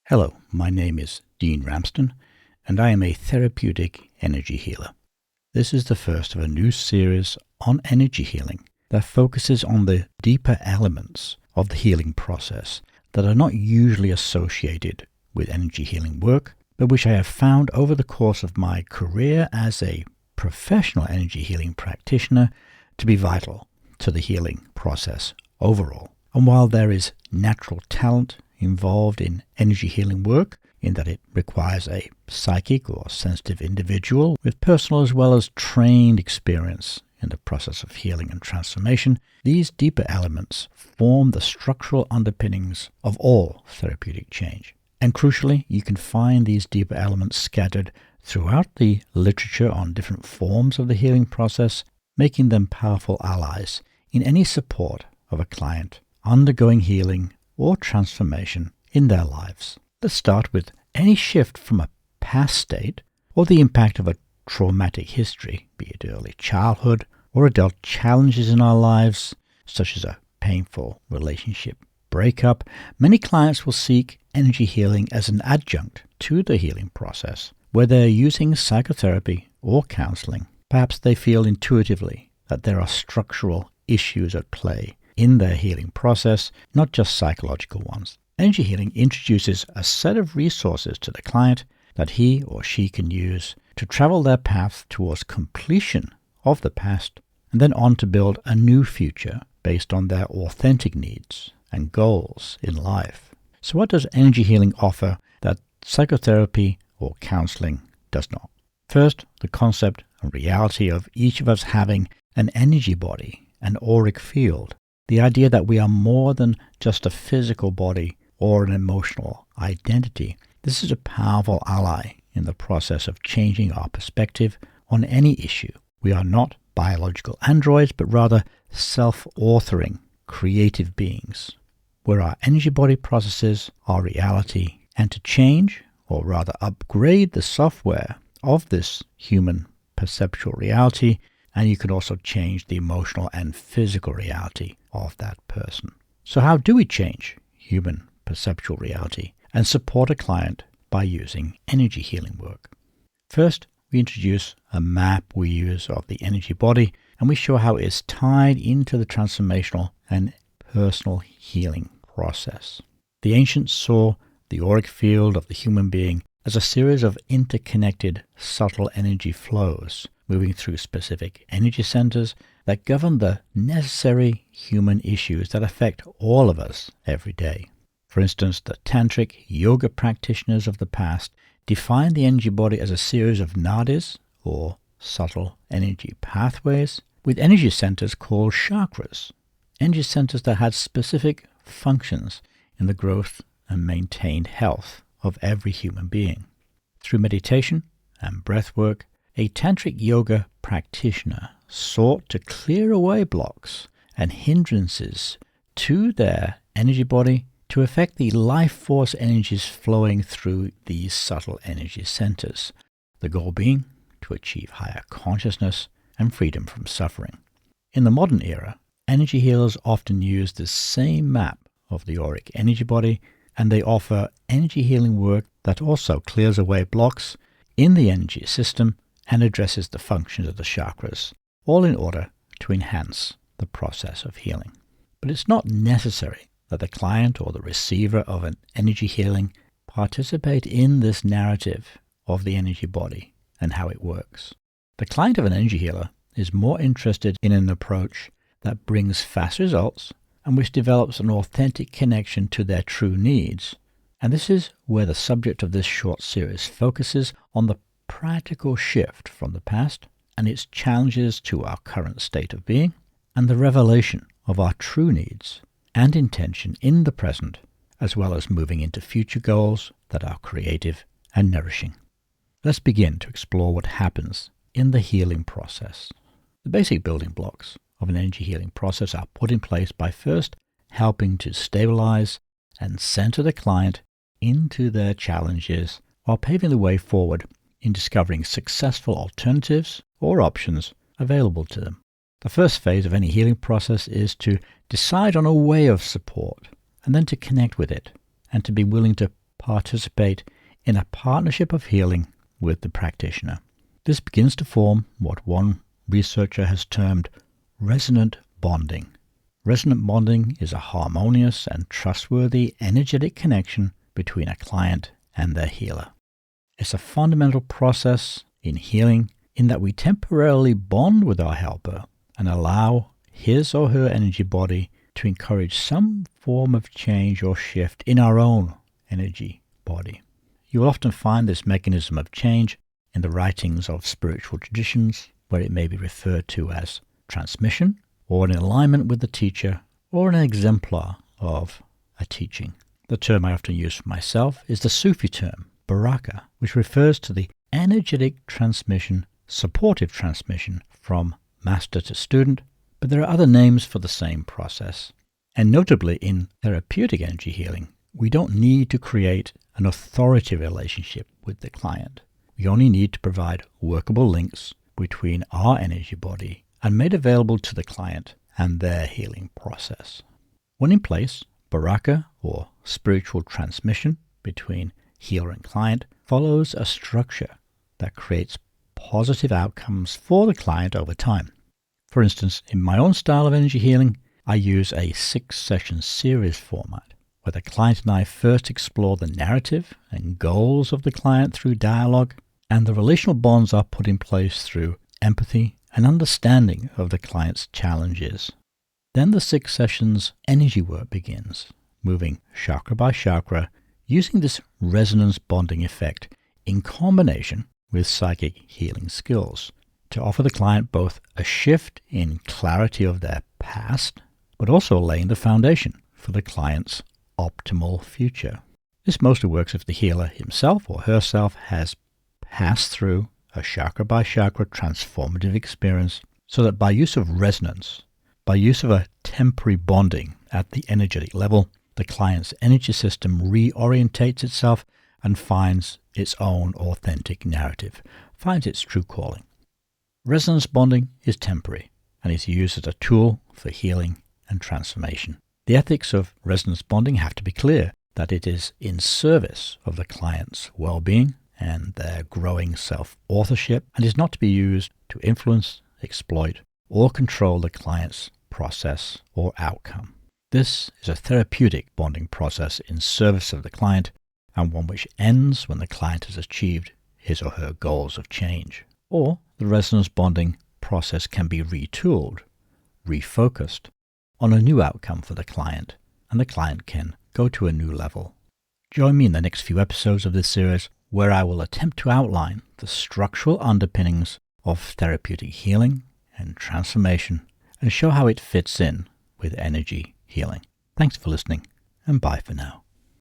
Hello, my name is Dean Ramsden, and I am a therapeutic energy healer. This is the first of a new series on energy healing that focuses on the deeper elements of the healing process that are not usually associated with energy healing work, but which I have found over the course of my career as a professional energy healing practitioner to be vital to the healing process overall. And while there is natural talent involved in energy healing work, in that it requires a psychic or sensitive individual with personal as well as trained experience in the process of healing and transformation, these deeper elements form the structural underpinnings of all therapeutic change. And crucially, you can find these deeper elements scattered throughout the literature on different forms of the healing process, making them powerful allies in any support of a client undergoing healing or transformation in their lives. Let's start with any shift from a past state or the impact of a traumatic history, be it early childhood or adult challenges in our lives, such as a painful relationship breakup. Many clients will seek energy healing as an adjunct to the healing process, where they're using psychotherapy or counseling. Perhaps they feel intuitively that there are structural issues at play in their healing process, not just psychological ones. Energy healing introduces a set of resources to the client that he or she can use to travel their path towards completion of the past and then on to build a new future based on their authentic needs and goals in life. So what does energy healing offer that psychotherapy or counseling does not? First, the concept and reality of each of us having an energy body, an auric field. The idea that we are more than just a physical body or an emotional identity. This is a powerful ally in the process of changing our perspective on any issue. We are not biological androids, but rather self-authoring, creative beings, where our energy body processes our reality, and to change, or rather upgrade the software of this human perceptual reality, and you can also change the emotional and physical reality of that person. So how do we change human perceptual reality and support a client by using energy healing work? First, we introduce a map we use of the energy body, and we show how it is tied into the transformational and personal healing process. The ancients saw the auric field of the human being as a series of interconnected subtle energy flows moving through specific energy centers that govern the necessary human issues that affect all of us every day. For instance, the tantric yoga practitioners of the past defined the energy body as a series of nadis, or subtle energy pathways, with energy centers called chakras, energy centers that had specific functions in the growth and maintained health of every human being. Through meditation and breath work, a tantric yoga practitioner sought to clear away blocks and hindrances to their energy body to affect the life force energies flowing through these subtle energy centers, the goal being to achieve higher consciousness and freedom from suffering. In the modern era, energy healers often use the same map of the auric energy body, and they offer energy healing work that also clears away blocks in the energy system and addresses the functions of the chakras, all in order to enhance the process of healing. But it's not necessary that the client or the receiver of an energy healing participate in this narrative of the energy body and how it works. The client of an energy healer is more interested in an approach that brings fast results and which develops an authentic connection to their true needs. And this is where the subject of this short series focuses on the practical shift from the past and its challenges to our current state of being, and the revelation of our true needs and intention in the present, as well as moving into future goals that are creative and nourishing. Let's begin to explore what happens in the healing process. The basic building blocks of an energy healing process are put in place by first helping to stabilize and center the client into their challenges while paving the way forward in discovering successful alternatives or options available to them. The first phase of any healing process is to decide on a way of support and then to connect with it and to be willing to participate in a partnership of healing with the practitioner. This begins to form what one researcher has termed resonant bonding. Resonant bonding is a harmonious and trustworthy energetic connection between a client and their healer. It's a fundamental process in healing in that we temporarily bond with our helper and allow his or her energy body to encourage some form of change or shift in our own energy body. You will often find this mechanism of change in the writings of spiritual traditions, where it may be referred to as transmission, or in alignment with the teacher, or an exemplar of a teaching. The term I often use for myself is the Sufi term, Baraka, which refers to the energetic transmission, supportive transmission from master to student, but there are other names for the same process. And notably in therapeutic energy healing, we don't need to create an authority relationship with the client. We only need to provide workable links between our energy body and made available to the client and their healing process. When in place, Baraka, or spiritual transmission between healer and client, follows a structure that creates positive outcomes for the client over time. For instance, in my own style of energy healing, I use a 6-session series format, where the client and I first explore the narrative and goals of the client through dialogue, and the relational bonds are put in place through empathy and understanding of the client's challenges. Then the 6 sessions energy work begins, moving chakra by chakra, using this resonance bonding effect in combination with psychic healing skills to offer the client both a shift in clarity of their past, but also laying the foundation for the client's optimal future. This mostly works if the healer himself or herself has passed through a chakra by chakra transformative experience, so that by use of resonance, by use of a temporary bonding at the energetic level, the client's energy system reorientates itself and finds its own authentic narrative, finds its true calling. Resonance bonding is temporary and is used as a tool for healing and transformation. The ethics of resonance bonding have to be clear, that it is in service of the client's well-being and their growing self-authorship, and is not to be used to influence, exploit, or control the client's process or outcome. This is a therapeutic bonding process in service of the client, and one which ends when the client has achieved his or her goals of change. Or the resonance bonding process can be retooled, refocused on a new outcome for the client, and the client can go to a new level. Join me in the next few episodes of this series, where I will attempt to outline the structural underpinnings of therapeutic healing and transformation and show how it fits in with energy healing. Thanks for listening, and bye for now.